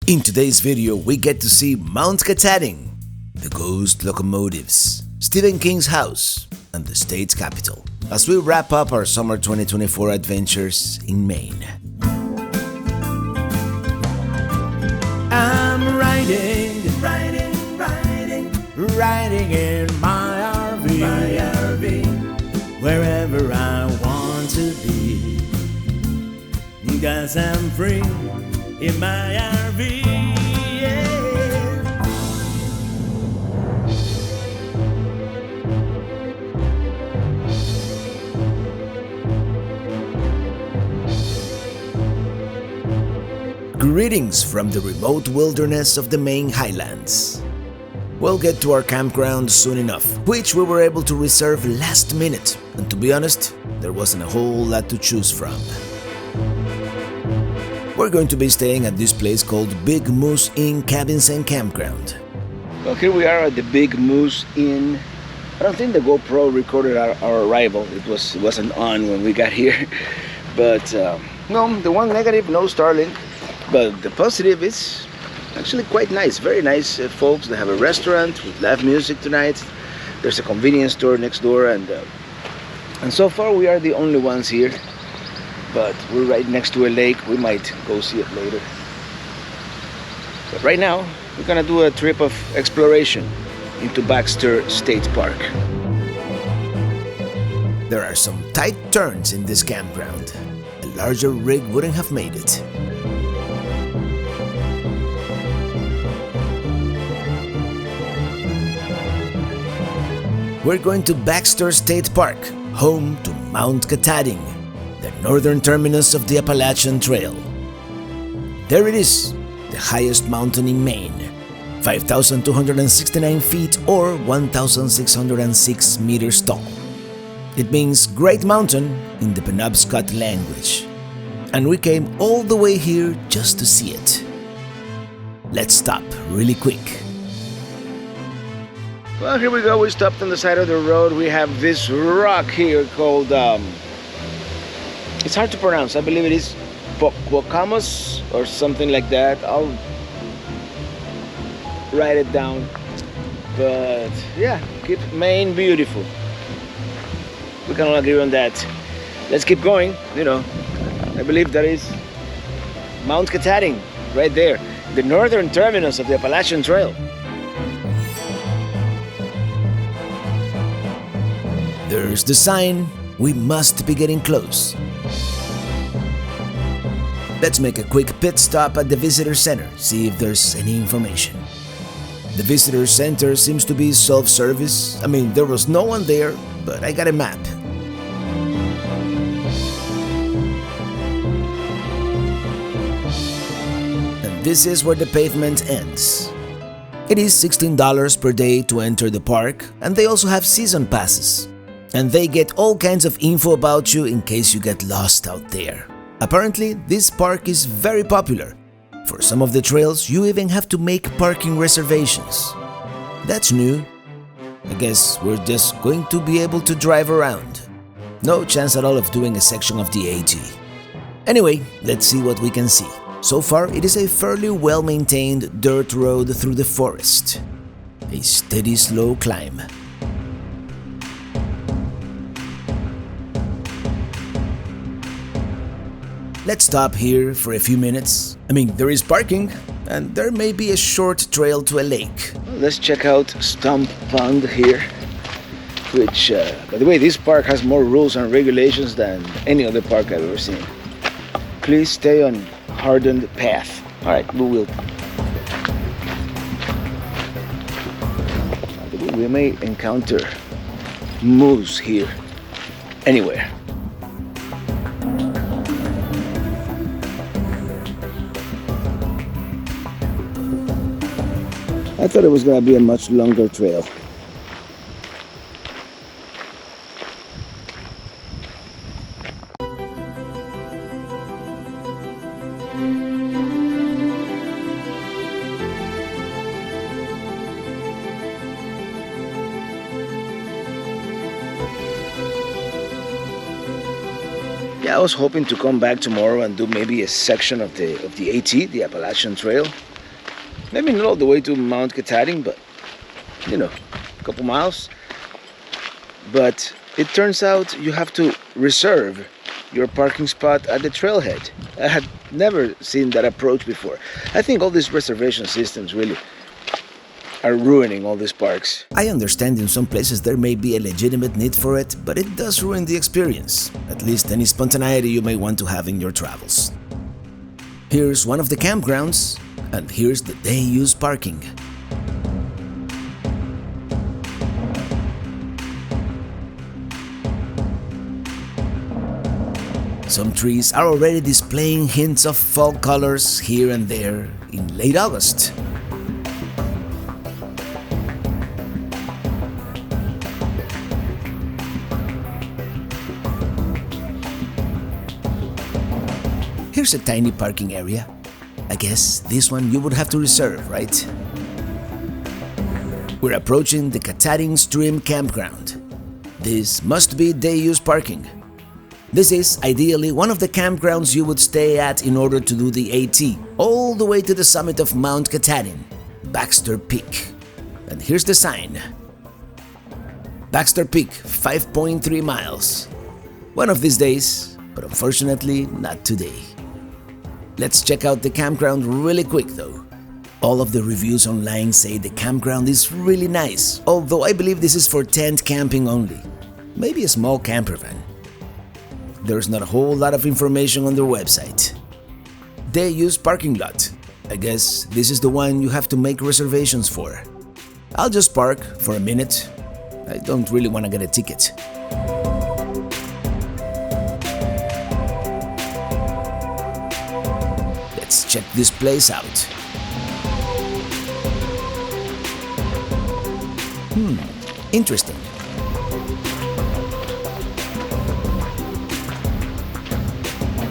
In today's video, we get to see Mount Katahdin, the Ghost Locomotives, Stephen King's house, and the state's capital, as we wrap up our summer 2024 adventures in Maine. I'm riding in my RV, wherever I want to be, 'cause I'm free in my RV, yeah. Greetings from the remote wilderness of the Maine Highlands. We'll get to our campground soon enough, which we were able to reserve last minute, and to be honest, there wasn't a whole lot to choose from. We're going to be staying at this place called Big Moose Inn Cabins and Campground. Well, here we are at the Big Moose Inn. I don't think the GoPro recorded our arrival. It wasn't on when we got here. But no, the one negative, no Starlink. But the positive is actually quite nice. Very nice folks. They have a restaurant with live music tonight. There's a convenience store next door, and so far we are the only ones here. But we're right next to a lake. We might go see it later. But right now, we're gonna do a trip of exploration into Baxter State Park. There are some tight turns in this campground. A larger rig wouldn't have made it. We're going to Baxter State Park, home to Mount Katahdin, the northern terminus of the Appalachian Trail. There it is, the highest mountain in Maine, 5,269 feet or 1,606 meters tall. It means Great Mountain in the Penobscot language. And we came all the way here just to see it. Let's stop really quick. Well, here we go. We stopped on the side of the road. We have this rock here called, it's hard to pronounce. I believe it is Pocamos or something like that. I'll write it down. But yeah, keep Maine beautiful. We can all agree on that. Let's keep going. You know, I believe that is Mount Katahdin right there, the northern terminus of the Appalachian Trail. There's the sign. We must be getting close. Let's make a quick pit stop at the visitor center, see if there's any information. The visitor center seems to be self-service. I mean, there was no one there, but I got a map. And this is where the pavement ends. It is $16 per day to enter the park, and they also have season passes. And they get all kinds of info about you in case you get lost out there. Apparently, this park is very popular. For some of the trails, you even have to make parking reservations. That's new. I guess we're just going to be able to drive around. No chance at all of doing a section of the AT. Anyway, let's see what we can see. So far, it is a fairly well-maintained dirt road through the forest. A steady, slow climb. Let's stop here for a few minutes. I mean, there is parking, and there may be a short trail to a lake. Let's check out Stump Pond here, which, by the way, this park has more rules and regulations than any other park I've ever seen. Please stay on hardened path. All right, we will. We may encounter moose here, anywhere. I thought it was going to be a much longer trail. Yeah, I was hoping to come back tomorrow and do maybe a section of the AT, the Appalachian Trail. Maybe not all the way to Mount Katahdin, but a couple miles. But it turns out you have to reserve your parking spot at the trailhead. I had never seen that approach before. I think all these reservation systems really are ruining all these parks. I understand in some places there may be a legitimate need for it, but it does ruin the experience, at least any spontaneity you may want to have in your travels. Here's one of the campgrounds, and here's the day-use parking. Some trees are already displaying hints of fall colors here and there in late August. Here's a tiny parking area. I guess this one you would have to reserve, right? We're approaching the Katahdin Stream Campground. This must be day-use parking. This is ideally one of the campgrounds you would stay at in order to do the AT, all the way to the summit of Mount Katahdin, Baxter Peak. And here's the sign. Baxter Peak, 5.3 miles. One of these days, but unfortunately not today. Let's check out the campground really quick though. All of the reviews online say the campground is really nice, although I believe this is for tent camping only. Maybe a small camper van. There's not a whole lot of information on their website. Day-use parking lot. I guess this is the one you have to make reservations for. I'll just park for a minute. I don't really want to get a ticket. Let's check this place out. Interesting.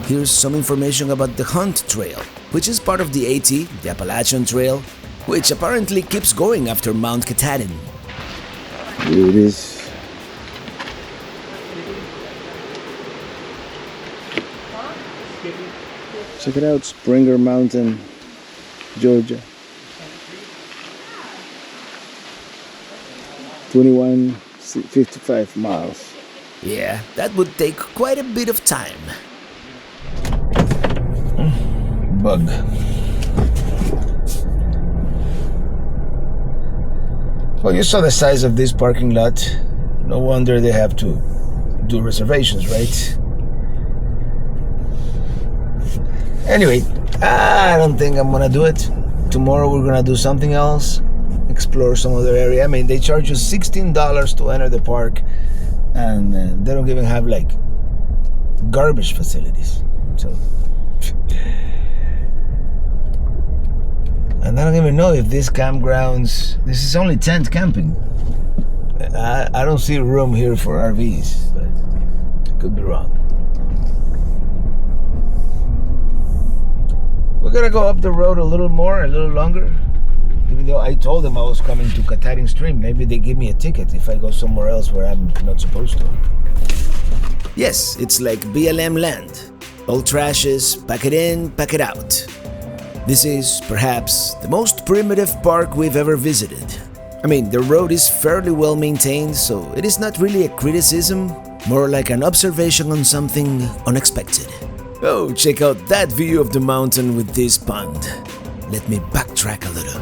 Here's some information about the Hunt Trail, which is part of the AT, the Appalachian Trail, which apparently keeps going after Mount Katahdin. Here it is. Check it out, Springer Mountain, Georgia. 21.55 miles. Yeah, that would take quite a bit of time. Bug. Well, you saw the size of this parking lot. No wonder they have to do reservations, right? Anyway, I don't think I'm gonna do it. Tomorrow we're gonna do something else. Explore some other area. I mean, they charge you $16 to enter the park, and they don't even have like garbage facilities. So, and I don't even know if these campgrounds. This is only tent camping. I don't see room here for RVs, but I could be wrong. We're gonna go up the road a little more, a little longer. Even though I told them I was coming to Katahdin Stream, maybe they give me a ticket if I go somewhere else where I'm not supposed to. Yes, it's like BLM land. All trashes, pack it in, pack it out. This is, perhaps, the most primitive park we've ever visited. I mean, the road is fairly well maintained, so it is not really a criticism, more like an observation on something unexpected. Oh, check out that view of the mountain with this pond. Let me backtrack a little.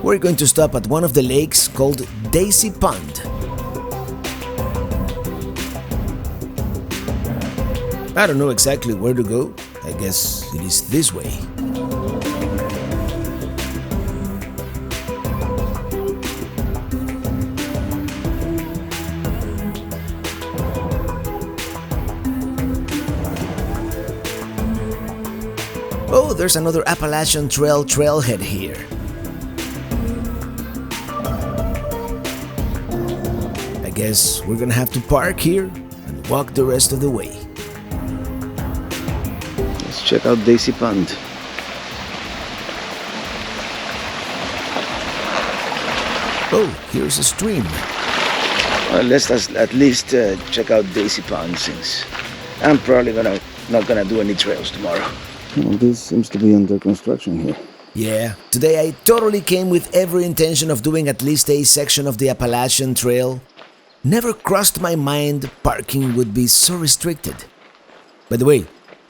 We're going to stop at one of the lakes called Daisy Pond. I don't know exactly where to go. I guess it is this way. Oh, there's another Appalachian Trail trailhead here. I guess we're gonna have to park here and walk the rest of the way. Let's check out Daisy Pond. Oh, here's a stream. Let's at least check out Daisy Pond since I'm probably not gonna do any trails tomorrow. Well, this seems to be under construction here. Yeah, today I totally came with every intention of doing at least a section of the Appalachian Trail. Never crossed my mind parking would be so restricted. By the way,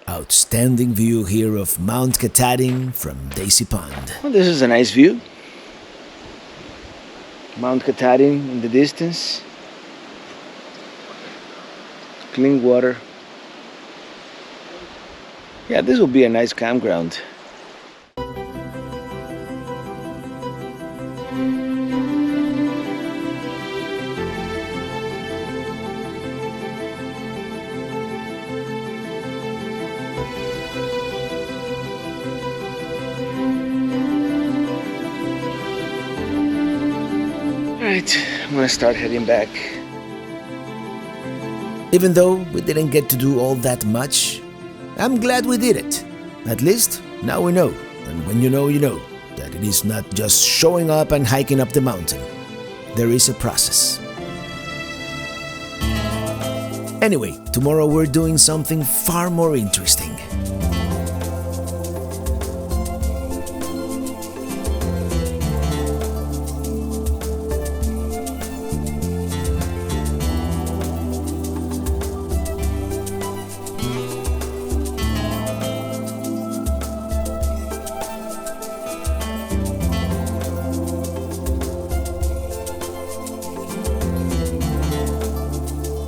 outstanding view here of Mount Katahdin from Daisy Pond. Well, this is a nice view. Mount Katahdin in the distance. Clean water. Yeah, this will be a nice campground. Alright, I'm gonna start heading back. Even though we didn't get to do all that much, I'm glad we did it. At least, now we know. And when you know, that it is not just showing up and hiking up the mountain. There is a process. Anyway, tomorrow we're doing something far more interesting.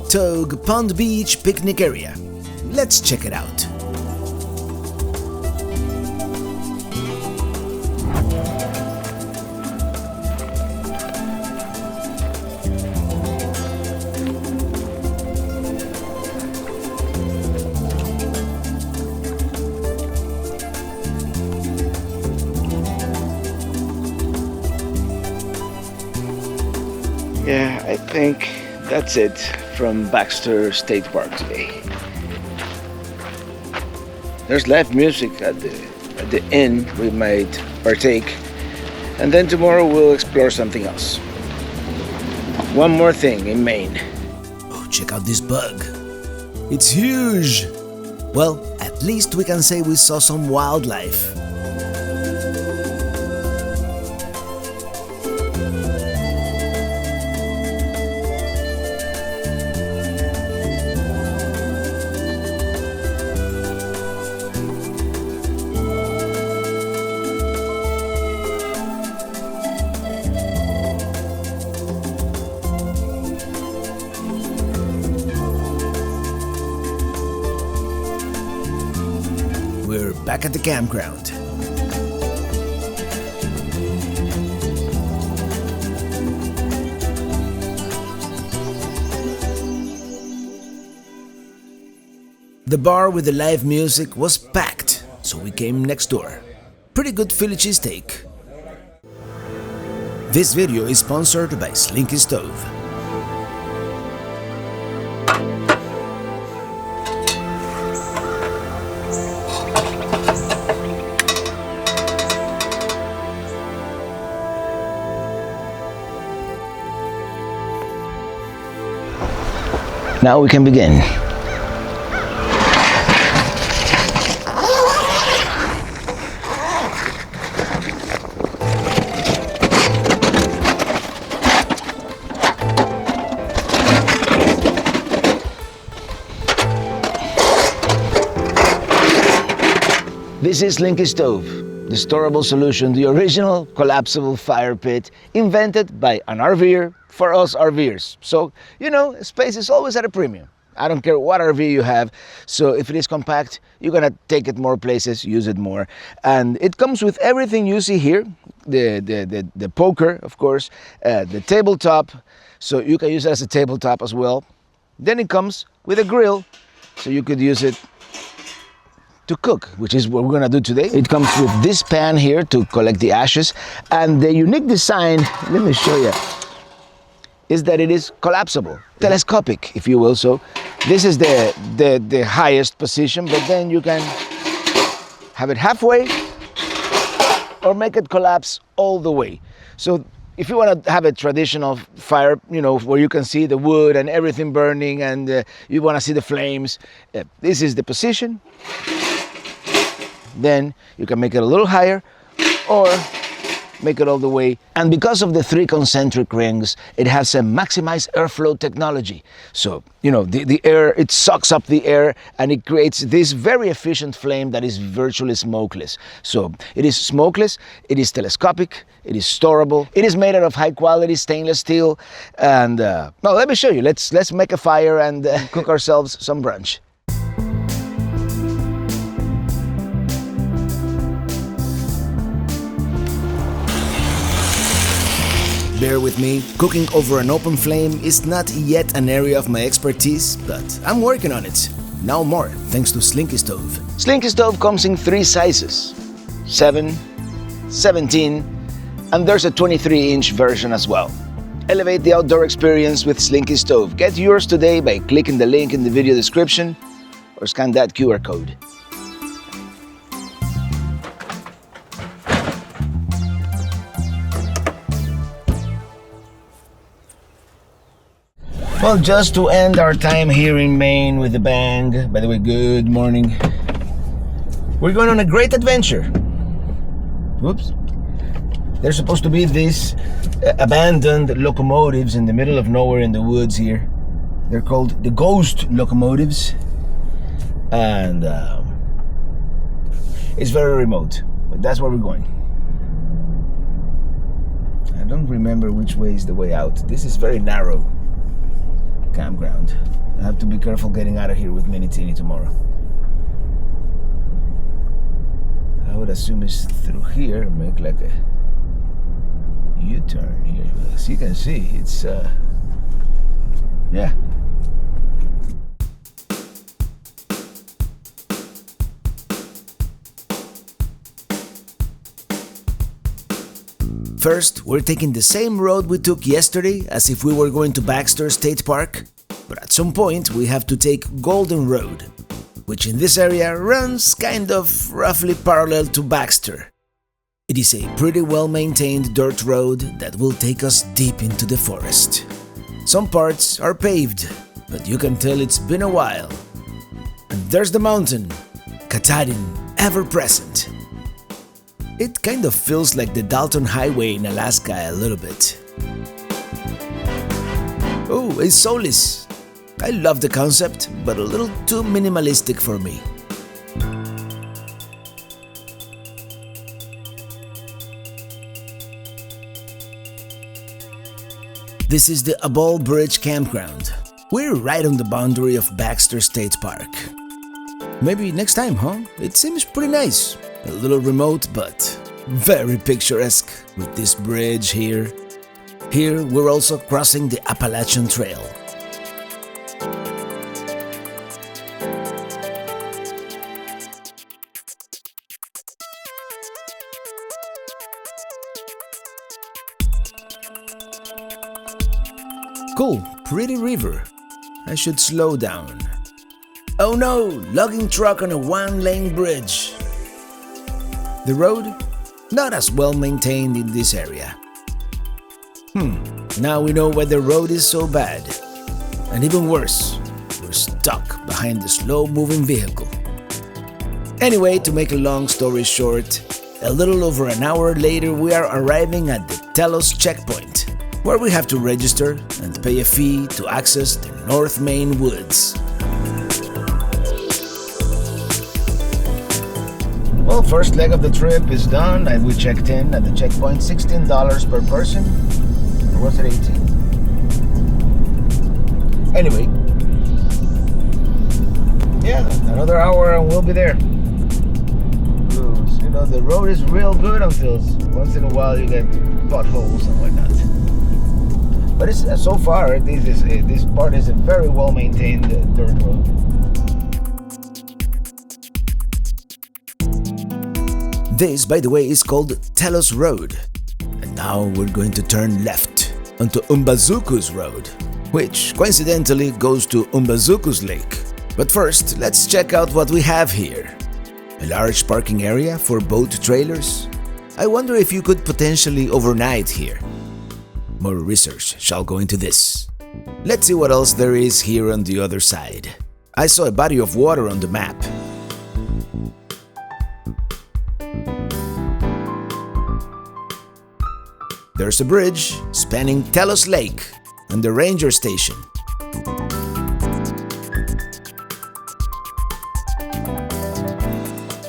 Togue Pond Beach picnic area. Let's check it out. Yeah, I think that's it from Baxter State Park today. There's live music at the inn we might partake, and then tomorrow we'll explore something else. One more thing in Maine. Oh, check out this bug. It's huge. Well, at least we can say we saw some wildlife. We're back at the campground. The bar with the live music was packed, so we came next door. Pretty good Philly cheesesteak. This video is sponsored by Slinky Stove. Now we can begin. This is Slinky Stove, the storable solution, the original collapsible fire pit invented by an RVer for us RVers. So, space is always at a premium. I don't care what RV you have, so if it is compact, you're gonna take it more places, use it more. And it comes with everything you see here, the poker, of course, the tabletop, so you can use it as a tabletop as well. Then it comes with a grill, so you could use it to cook, which is what we're gonna do today. It comes with this pan here to collect the ashes, and the unique design, let me show you, is that it is collapsible, telescopic, if you will. So this is the highest position, but then you can have it halfway or make it collapse all the way. So if you want to have a traditional fire, you know, where you can see the wood and everything burning, and you want to see the flames, this is the position. Then you can make it a little higher or make it all the way. And because of the 3 concentric rings, it has a maximized airflow technology. So, you know, the air, it sucks up the air and it creates this very efficient flame that is virtually smokeless. So it is smokeless, it is telescopic, it is storable, it is made out of high quality stainless steel. And now let me show you. Let's make a fire and cook ourselves some brunch. Bear with me, cooking over an open flame is not yet an area of my expertise, but I'm working on it. Now more, thanks to Slinky Stove. Slinky Stove comes in 3 sizes, 7, 17, and there's a 23-inch version as well. Elevate the outdoor experience with Slinky Stove. Get yours today by clicking the link in the video description or scan that QR code. Well, just to end our time here in Maine with a bang, by the way, good morning. We're going on a great adventure. Whoops. There's supposed to be these abandoned locomotives in the middle of nowhere in the woods here. They're called the Ghost Locomotives. And it's very remote, but that's where we're going. I don't remember which way is the way out. This is very narrow campground. I have to be careful getting out of here with Minnie Teeny tomorrow. I would assume it's through here, make like a U-turn here. As you can see, it's yeah. First, we're taking the same road we took yesterday as if we were going to Baxter State Park, but at some point we have to take Golden Road, which in this area runs kind of roughly parallel to Baxter. It is a pretty well-maintained dirt road that will take us deep into the forest. Some parts are paved, but you can tell it's been a while. And there's the mountain, Katahdin, ever present. It kind of feels like the Dalton Highway in Alaska a little bit. Oh, a Solis. I love the concept, but a little too minimalistic for me. This is the Abol Bridge campground. We're right on the boundary of Baxter State Park. Maybe next time, huh? It seems pretty nice. A little remote, but very picturesque with this bridge here. Here, we're also crossing the Appalachian Trail. Cool, pretty river. I should slow down. Oh no, logging truck on a 1-lane bridge. The road, not as well maintained in this area. Now we know why the road is so bad. And even worse, we're stuck behind the slow-moving vehicle. Anyway, to make a long story short, a little over an hour later we are arriving at the Telos checkpoint, where we have to register and pay a fee to access the North Maine woods. Well, first leg of the trip is done and we checked in at the checkpoint. $16 per person, or was it 18? Anyway, yeah, another hour and we'll be there. You know, the road is real good until once in a while you get potholes and whatnot. But it's, so far, this part is a very well-maintained dirt road. This, by the way, is called Telos Road. And now we're going to turn left onto Umbazuku's Road, which coincidentally goes to Umbazuku's Lake. But first, let's check out what we have here. A large parking area for boat trailers. I wonder if you could potentially overnight here. More research shall go into this. Let's see what else there is here on the other side. I saw a body of water on the map. There's a bridge spanning Telos Lake and the ranger station.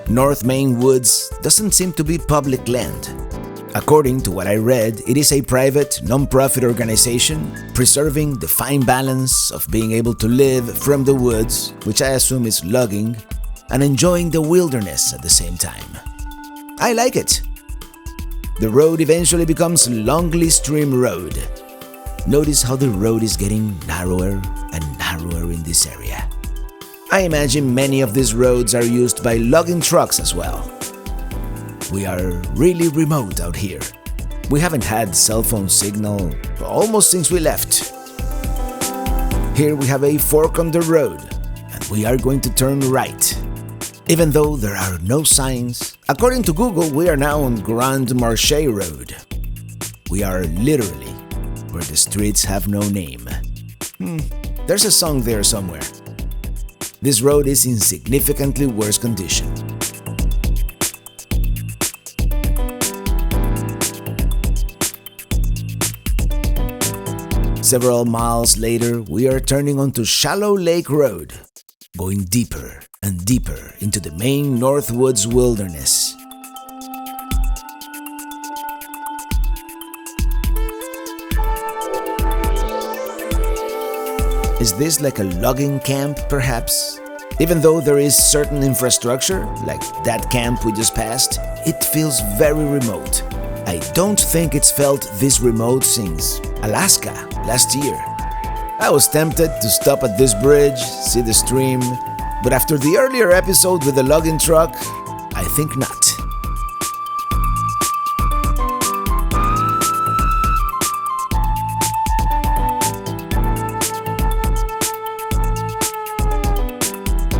North Maine Woods doesn't seem to be public land. According to what I read, it is a private, non-profit organization preserving the fine balance of being able to live from the woods, which I assume is logging, and enjoying the wilderness at the same time. I like it. The road eventually becomes Longley Stream Road. Notice how the road is getting narrower and narrower in this area. I imagine many of these roads are used by logging trucks as well. We are really remote out here. We haven't had cell phone signal almost since we left. Here we have a fork on the road, and we are going to turn right. Even though there are no signs, according to Google, we are now on Grand Marché Road. We are literally where the streets have no name. There's a song there somewhere. This road is in significantly worse condition. Several miles later, we are turning onto Shallow Lake Road, going deeper and deeper into the Maine Northwoods wilderness. Is this like a logging camp, perhaps? Even though there is certain infrastructure, like that camp we just passed, it feels very remote. I don't think it's felt this remote since Alaska last year. I was tempted to stop at this bridge, see the stream, but after the earlier episode with the logging truck, I think not.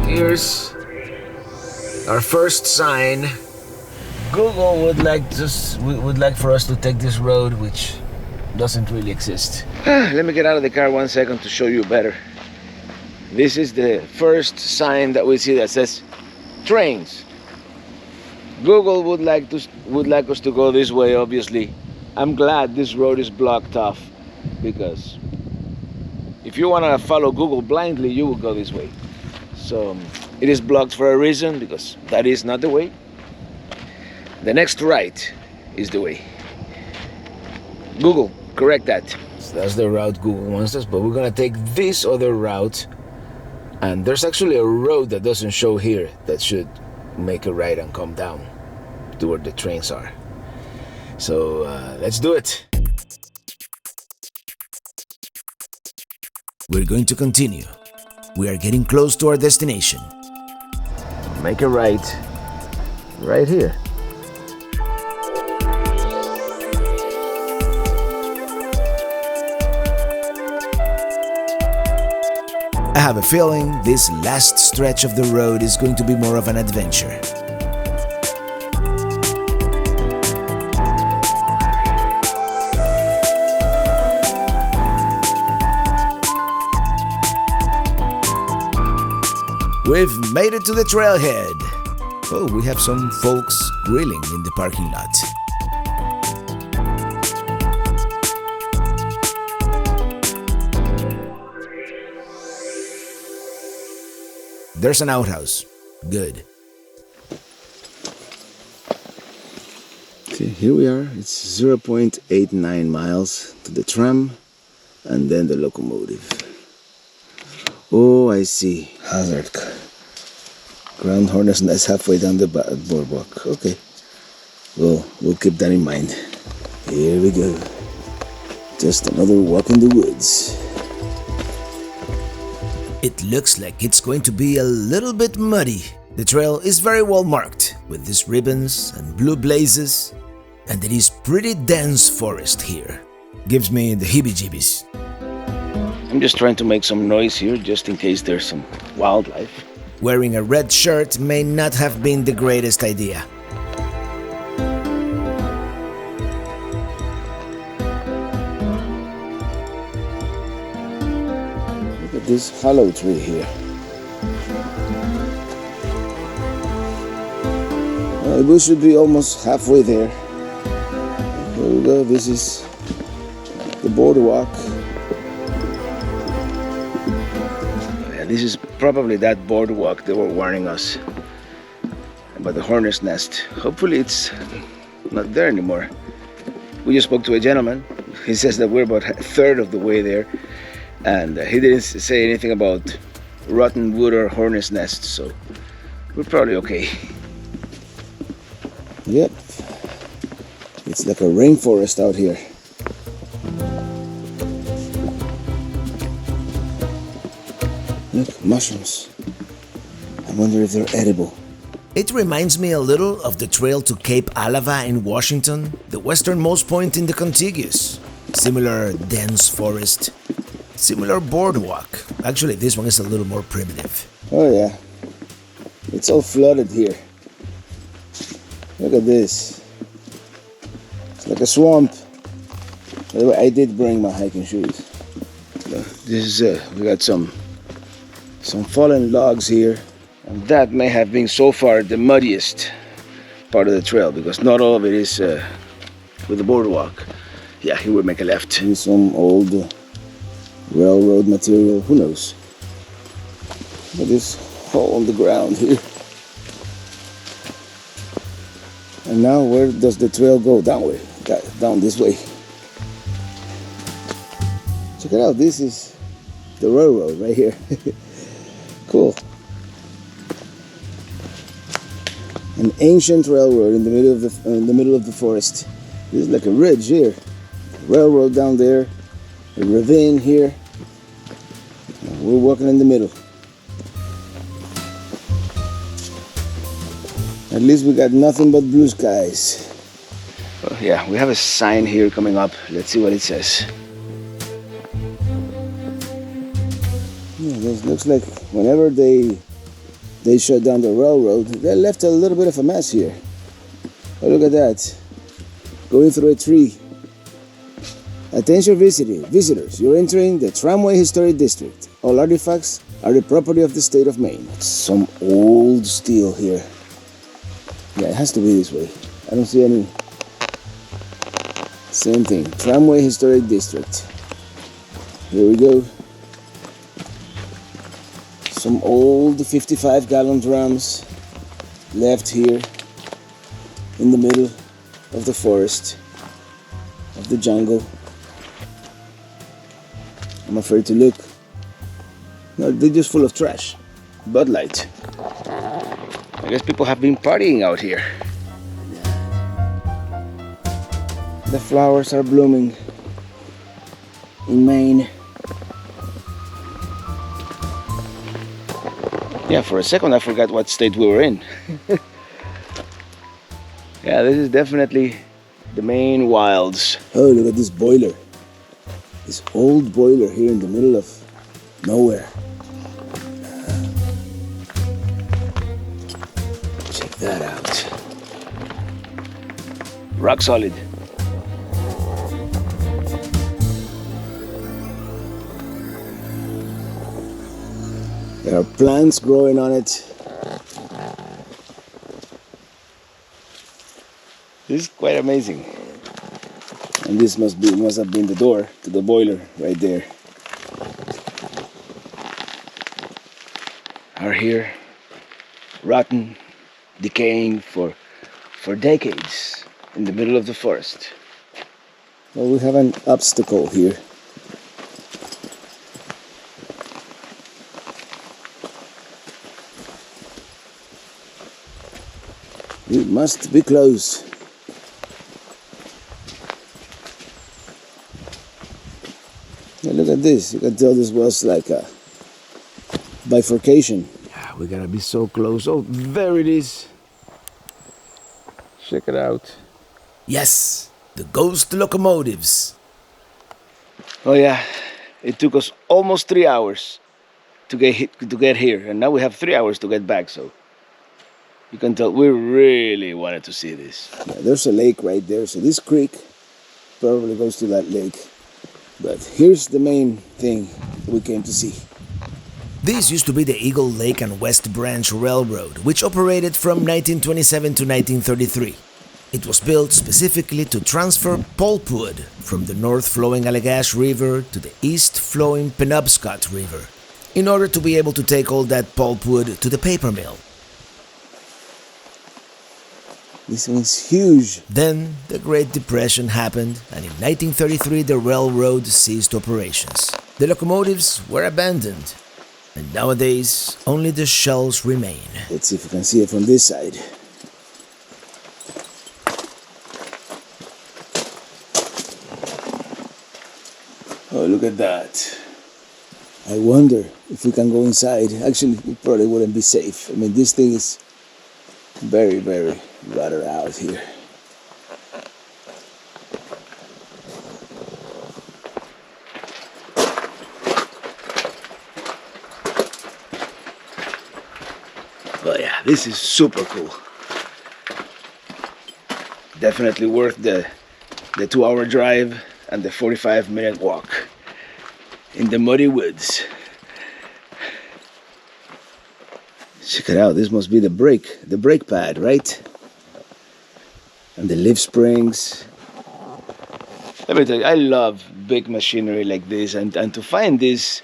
Here's our first sign. Google would like for us to take this road, which doesn't really exist. Let me get out of the car 1 second to show you better. This is the first sign that we see that says trains. Google would like us to go this way, obviously. I'm glad this road is blocked off, because if you want to follow Google blindly, you will go this way. So it is blocked for a reason, because that is not the way. The next right is the way. Google, correct that. So that's the route Google wants us, but we're gonna take this other route, and there's actually a road that doesn't show here that should make a right and come down to where the trains are. So let's do it. We're going to continue. We are getting close to our destination. Make a right here. I have a feeling this last stretch of the road is going to be more of an adventure. We've made it to the trailhead. Oh, we have some folks grilling in the parking lot. There's an outhouse. Good. See, here we are. It's 0.89 miles to the tram and then the locomotive. Oh, I see. Hazard. Ground hornet's nest halfway down the boardwalk. Okay. Well, we'll keep that in mind. Here we go. Just another walk in the woods. It looks like it's going to be a little bit muddy. The trail is very well marked with these ribbons and blue blazes, and it is pretty dense forest here. Gives me the heebie-jeebies. I'm just trying to make some noise here just in case there's some wildlife. Wearing a red shirt may not have been the greatest idea. this hollow tree here. We should be almost halfway there. Here we go. This is the boardwalk. Yeah, this is probably that boardwalk they were warning us about the hornet's nest. Hopefully it's not there anymore. We just spoke to a gentleman. He says that we're about a third of the way there, and he didn't say anything about rotten wood or hornet's nest, so we're probably okay. Yep, it's like a rainforest out here. Look, mushrooms. I wonder if they're edible. It reminds me a little of the trail to Cape Alava in Washington, the westernmost point in the contiguous. Similar dense forest, similar boardwalk. Actually, this one is a little more primitive. Oh yeah, it's all flooded here. Look at this. It's like a swamp. By the way, I did bring my hiking shoes. This is we got some fallen logs here, and that may have been so far the muddiest part of the trail because not all of it is with the boardwalk. Yeah, he would make a left. And some old railroad material. Who knows? Look at this hole on the ground here. And now where does the trail go? Down this way. Check it out, this is the railroad right here. Cool. An ancient railroad in the middle of the forest. This is like a ridge here. Railroad down there, a ravine here. We're walking in the middle. At least we got nothing but blue skies. Oh, yeah, we have a sign here coming up. Let's see what it says. Yeah, this looks like whenever they shut down the railroad, they left a little bit of a mess here. Oh, look at that. Going through a tree. Attention visitors, you're entering the Tramway Historic District. All artifacts are the property of the state of Maine. Some old steel here. Yeah, it has to be this way. I don't see any. Same thing. Tramway Historic District. Here we go. Some old 55-gallon drums left here in the middle of the forest, of the jungle. I'm afraid to look. No, they're just full of trash. Bud Light. I guess people have been partying out here. The flowers are blooming in Maine. Yeah, for a second I forgot what state we were in. Yeah, this is definitely the Maine wilds. Oh, look at this boiler. This old boiler here in the middle of nowhere. Check that out. Rock solid. There are plants growing on it. This is quite amazing. And this must have been the door to the boiler right there. Are here, rotten, decaying for decades in the middle of the forest. Well, we have an obstacle here. It must be closed. Yeah, look at this. You can tell this was like a bifurcation. Yeah, we gotta be so close. Oh, there it is. Check it out. Yes, the Ghost Locomotives. Oh yeah, it took us almost 3 hours to get here, and now we have 3 hours to get back. So you can tell we really wanted to see this. Yeah, there's a lake right there, so this creek probably goes to that lake. But here's the main thing we came to see. This used to be the Eagle Lake and West Branch Railroad, which operated from 1927 to 1933. It was built specifically to transfer pulpwood from the north-flowing Allagash River to the east-flowing Penobscot River, in order to be able to take all that pulpwood to the paper mill. This one's huge. Then the Great Depression happened, and in 1933 the railroad ceased operations. The locomotives were abandoned, and nowadays only the shells remain. Let's see if we can see it from this side. Oh, look at that. I wonder if we can go inside. Actually, it probably wouldn't be safe. I mean, this thing is very, very rutted out here. But yeah, this is super cool. Definitely worth the 2-hour drive and the 45-minute walk in the muddy woods. Check it out. This must be the brake pad, right? And the leaf springs. Let me tell you, I love big machinery like this, and to find these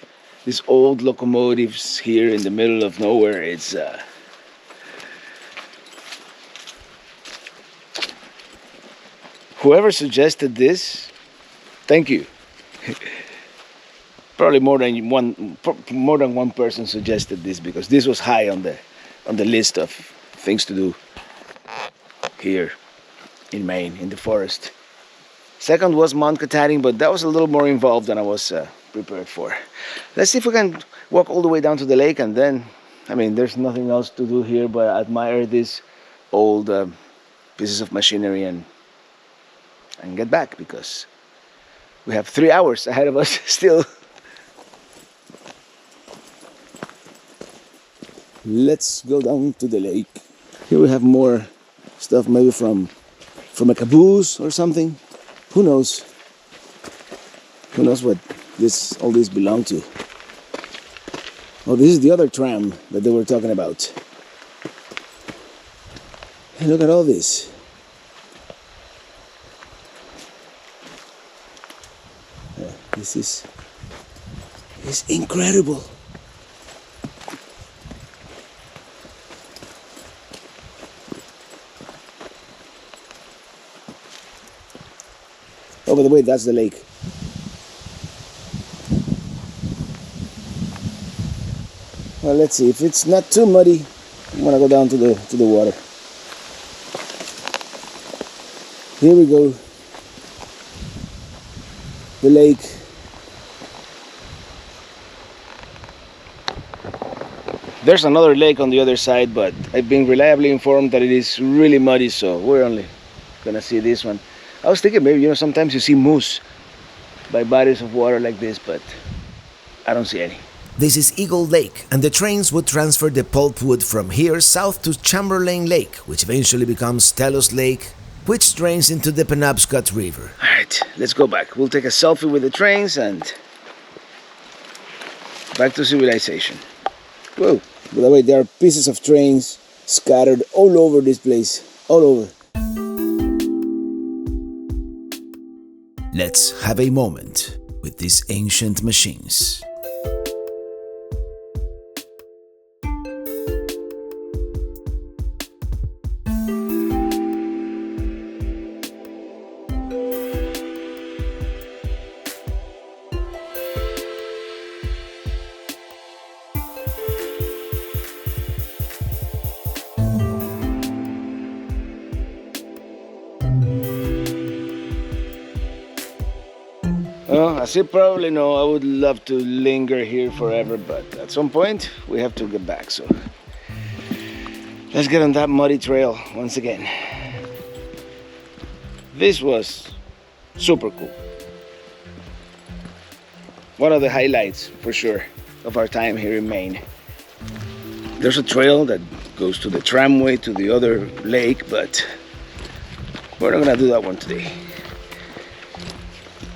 old locomotives here in the middle of nowhere, it's whoever suggested this, thank you. Probably more than one person suggested this, because this was high on the list of things to do here in Maine, in the forest. Second was Mount Katahdin, but that was a little more involved than I was prepared for. Let's see if we can walk all the way down to the lake, and then, I mean, there's nothing else to do here but admire these old pieces of machinery and get back, because we have 3 hours ahead of us still. Let's go down to the lake. Here we have more stuff, maybe from a caboose or something. Who knows? Who knows what all this belong to? Oh, this is the other tram that they were talking about. Hey, look at all this. This is incredible. Oh, by the way, that's the lake. Well, let's see. If it's not too muddy, I'm gonna go down to the water. Here we go. The lake. There's another lake on the other side, but I've been reliably informed that it is really muddy, so we're only gonna see this one. I was thinking maybe, sometimes you see moose by bodies of water like this, but I don't see any. This is Eagle Lake, and the trains would transfer the pulpwood from here south to Chamberlain Lake, which eventually becomes Telos Lake, which drains into the Penobscot River. Alright, let's go back. We'll take a selfie with the trains and back to civilization. Whoa, by the way, there are pieces of trains scattered all over this place, all over. Let's have a moment with these ancient machines. Well, as you probably know, I would love to linger here forever, but at some point we have to get back, so let's get on that muddy trail once again. This was super cool. One of the highlights, for sure, of our time here in Maine. There's a trail that goes to the tramway to the other lake, but we're not gonna do that one today.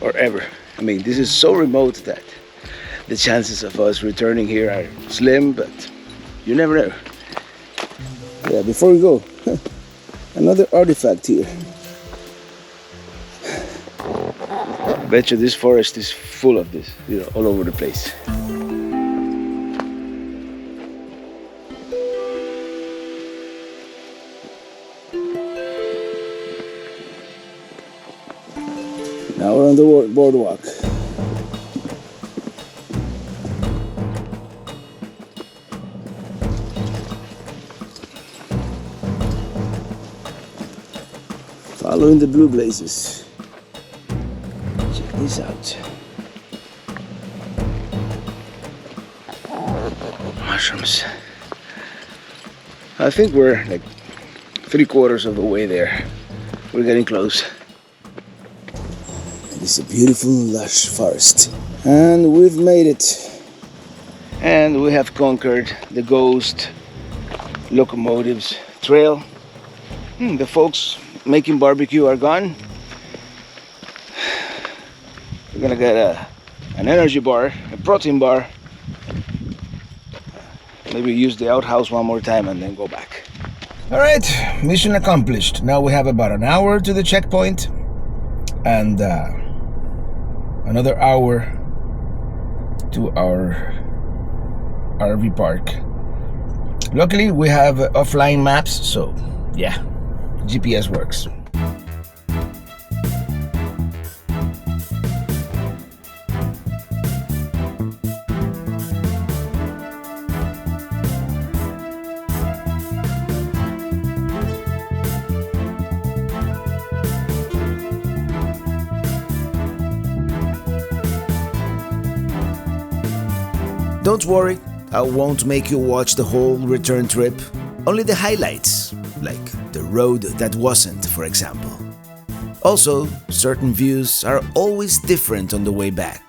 Or ever. I mean, this is so remote that the chances of us returning here are slim, but you never know. Yeah, before we go, another artifact here. Bet you this forest is full of this, all over the place. Now we're on the boardwalk. Following the blue blazes. Check this out. Mushrooms. I think we're like 3/4 of the way there. We're getting close. It's a beautiful, lush forest. And we've made it. And we have conquered the Ghost Locomotives trail. The folks making barbecue are gone. We're gonna get an energy bar, a protein bar. Maybe use the outhouse one more time and then go back. All right, mission accomplished. Now we have about an hour to the checkpoint. And another hour to our RV park. Luckily, we have offline maps, so yeah, GPS works. Don't worry, I won't make you watch the whole return trip, only the highlights, like the road that wasn't, for example. Also, certain views are always different on the way back.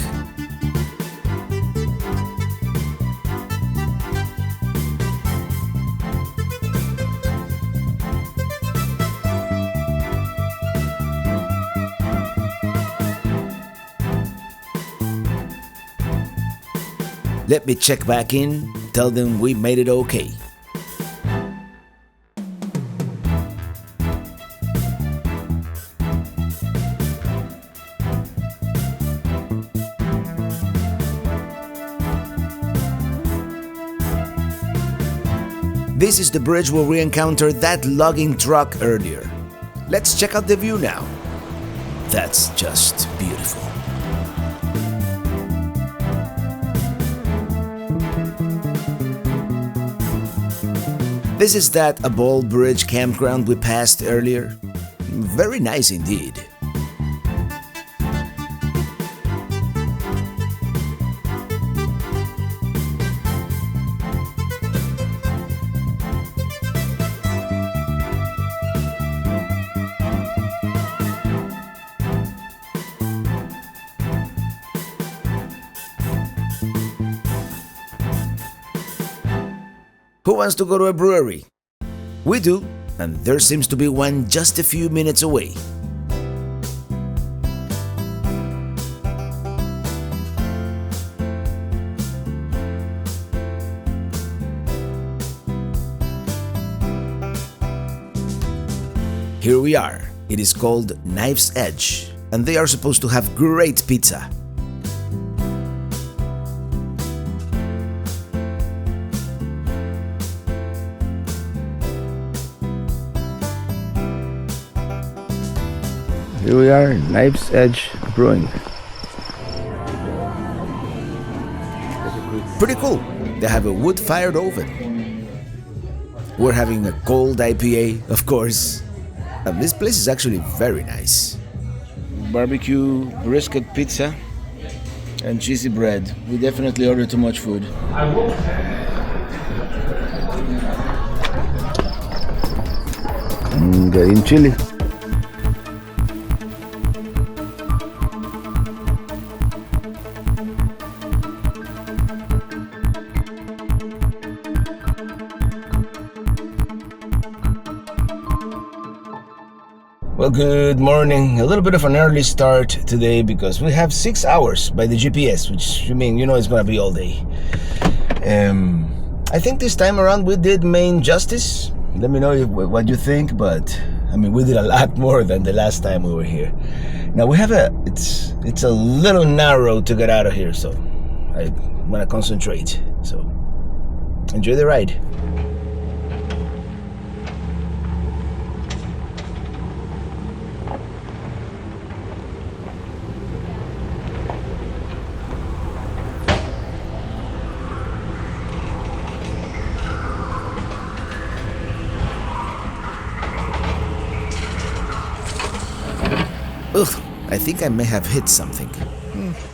Let me check back in, tell them we made it okay. This is the bridge where we encountered that logging truck earlier. Let's check out the view now. That's just beautiful. This is that Abol Bridge campground we passed earlier. Very nice indeed. Who wants to go to a brewery? We do, and there seems to be one just a few minutes away. Here we are. It is called Knife's Edge, and they are supposed to have great pizza. Here we are, Knife's Edge Brewing. Pretty cool. They have a wood-fired oven. We're having a cold IPA, of course. And this place is actually very nice. Barbecue, brisket pizza, and cheesy bread. We definitely ordered too much food. Getting chili. Well, good morning. A little bit of an early start today because we have 6 hours by the GPS, which it's gonna be all day. I think this time around we did Maine justice. Let me know what you think, but we did a lot more than the last time we were here. Now we have it's a little narrow to get out of here, so I wanna concentrate. So enjoy the ride. Ugh, I think I may have hit something.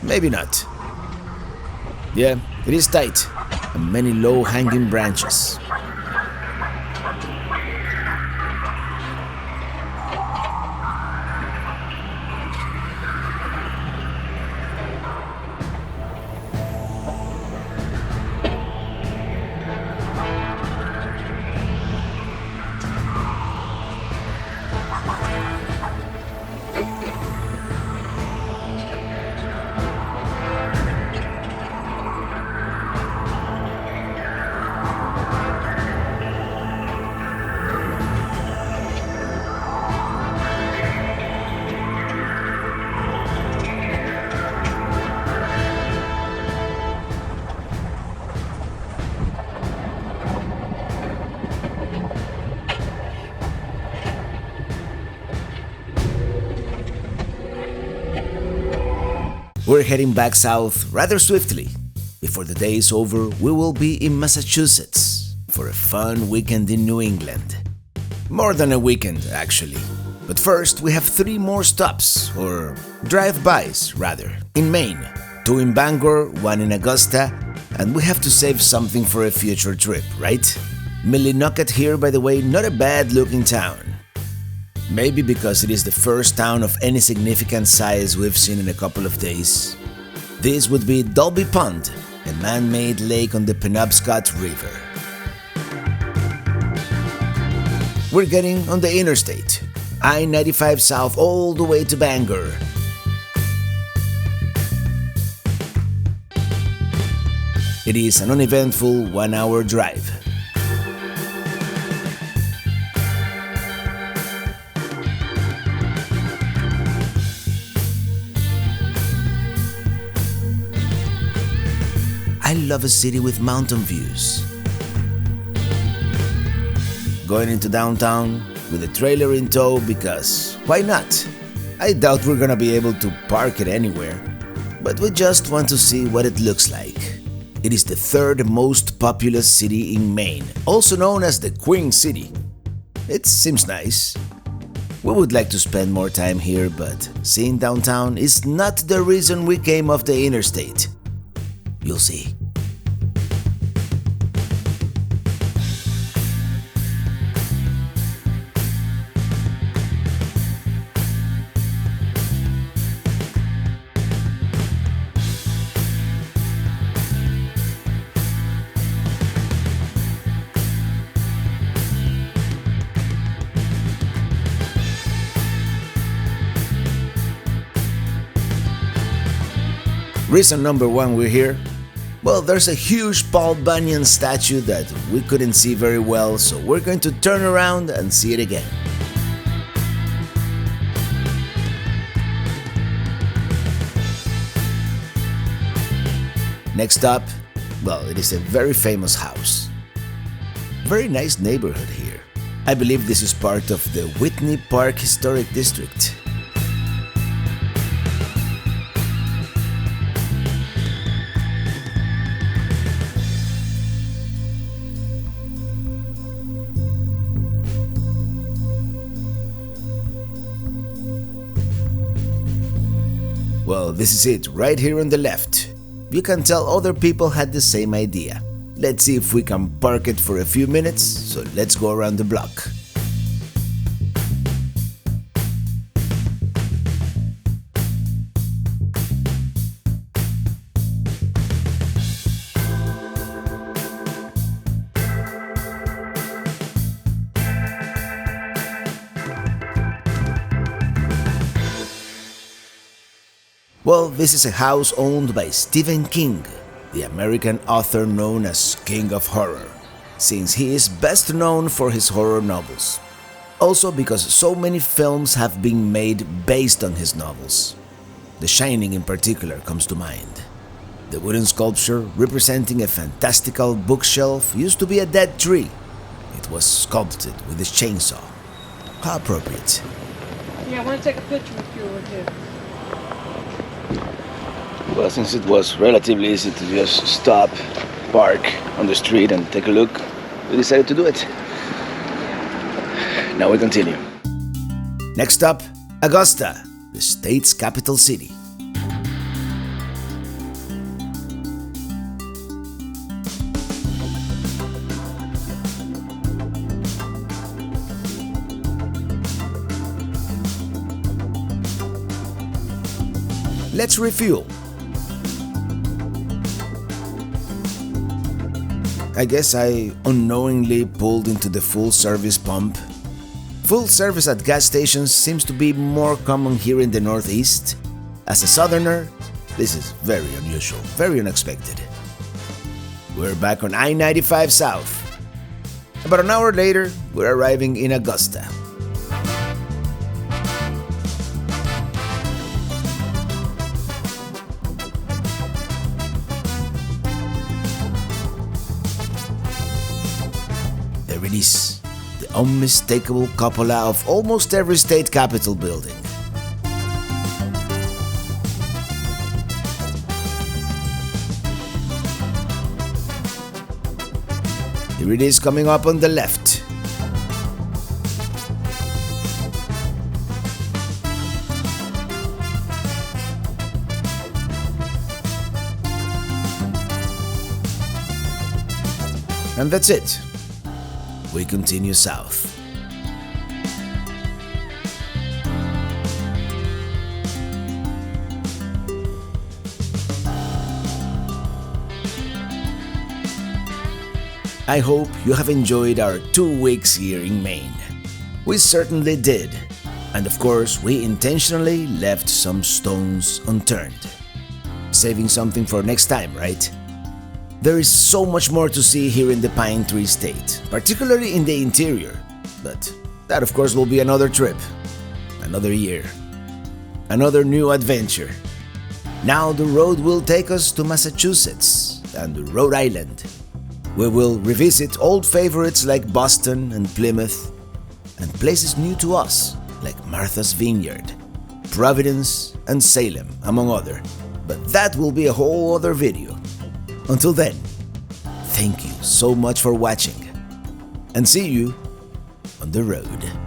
Maybe not. Yeah, it is tight, and many low-hanging branches. We're heading back south rather swiftly. Before the day is over, we will be in Massachusetts for a fun weekend in New England. More than a weekend, actually. But first, we have 3 more stops, or drive-bys, rather, in Maine. 2 in Bangor, 1 in Augusta, and we have to save something for a future trip, right? Millinocket here, by the way, not a bad-looking town. Maybe because it is the first town of any significant size we've seen in a couple of days. This would be Dolby Pond, a man-made lake on the Penobscot River. We're getting on the interstate, I-95 south all the way to Bangor. It is an uneventful 1-hour drive. I love a city with mountain views. Going into downtown with a trailer in tow because why not? I doubt we're gonna be able to park it anywhere, but we just want to see what it looks like. It is the 3rd most populous city in Maine, also known as the Queen City. It seems nice. We would like to spend more time here, but seeing downtown is not the reason we came off the interstate. You'll see. Reason number 1 we're here? Well, there's a huge Paul Banyan statue that we couldn't see very well, so we're going to turn around and see it again. Next up, well, it is a very famous house. Very nice neighborhood here. I believe this is part of the Whitney Park Historic District. Well, this is it, right here on the left. You can tell other people had the same idea. Let's see if we can park it for a few minutes, so let's go around the block. Well, this is a house owned by Stephen King, the American author known as King of Horror, since he is best known for his horror novels. Also because so many films have been made based on his novels. The Shining in particular comes to mind. The wooden sculpture representing a fantastical bookshelf used to be a dead tree. It was sculpted with a chainsaw. How appropriate. Yeah, I want to take a picture with you over here. Well, since it was relatively easy to just stop, park on the street and take a look, we decided to do it. Now we continue. Next up, Augusta, the state's capital city. Let's refuel. I guess I unknowingly pulled into the full-service pump. Full service at gas stations seems to be more common here in the Northeast. As a Southerner, this is very unusual, very unexpected. We're back on I-95 South. About an hour later, we're arriving in Augusta. There it is. The unmistakable cupola of almost every state capitol building. Here it is coming up on the left. And that's it. We continue south. I hope you have enjoyed our 2 weeks here in Maine. We certainly did. And of course, we intentionally left some stones unturned. Saving something for next time, right? There is so much more to see here in the Pine Tree State, particularly in the interior. But that of course will be another trip, another year, another new adventure. Now the road will take us to Massachusetts and Rhode Island. We will revisit old favorites like Boston and Plymouth, and places new to us like Martha's Vineyard, Providence, and Salem, among others. But that will be a whole other video. Until then, thank you so much for watching, and see you on the road.